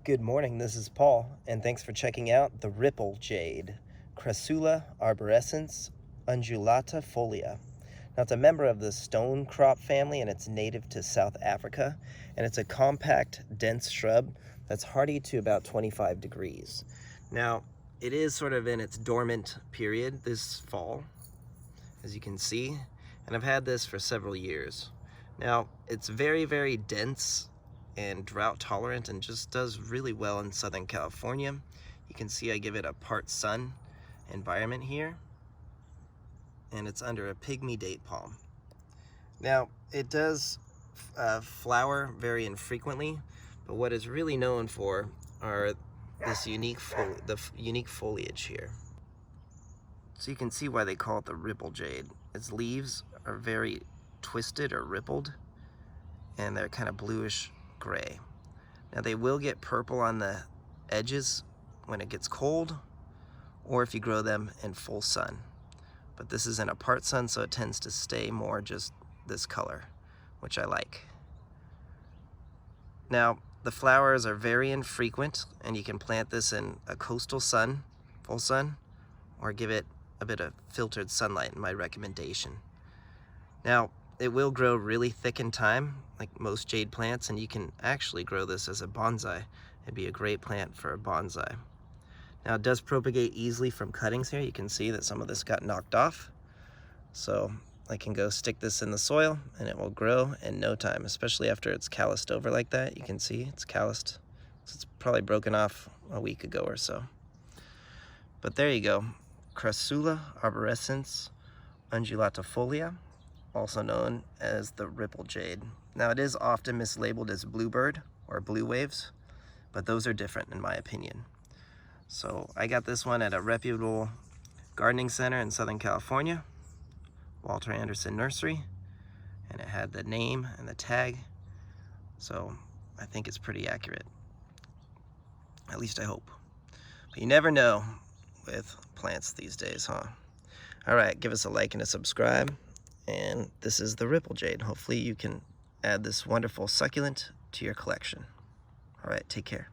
Good morning, this is Paul, and thanks for checking out the Ripple Jade, Crassula arborescens undulata. Now, it's a member of the stone crop family, and it's native to South Africa, and it's a compact, dense shrub that's hardy to about 25 degrees. Now, it is sort of in its dormant period this fall, as you can see, and I've had this for several years. Now, it's very, very dense and drought tolerant and just does really well in Southern California. You can see I give it a part sun environment here, and it's under a pygmy date palm. Now, it does flower very infrequently, but what it's really known for are this unique foliage here. So you can see why they call it the ripple jade. Its leaves are very twisted or rippled, and they're kind of bluish gray. Now, they will get purple on the edges when it gets cold, or if you grow them in full sun. But this is in a part sun, so it tends to stay more just this color, which I like. Now, the flowers are very infrequent, and you can plant this in a coastal sun, full sun, or give it a bit of filtered sunlight, in my recommendation. Now, it will grow really thick in time, like most jade plants, and you can actually grow this as a bonsai. It'd be a great plant for a bonsai. Now, it does propagate easily from cuttings here. You can see that some of this got knocked off. So I can go stick this in the soil and it will grow in no time, especially after it's calloused over like that. You can see it's calloused. So it's probably broken off a week ago or so. But there you go. Crassula arborescens undulata, also known as the ripple jade. Now, it is often mislabeled as bluebird or blue waves, but those are different in my opinion. So I got this one at a reputable gardening center in Southern California, Walter Anderson Nursery, and it had the name and the tag, so I think it's pretty accurate. At least I hope. But you never know with plants these days, huh? All right, give us a like and a subscribe. And this is the ripple jade. Hopefully you can add this wonderful succulent to your collection. All right, take care.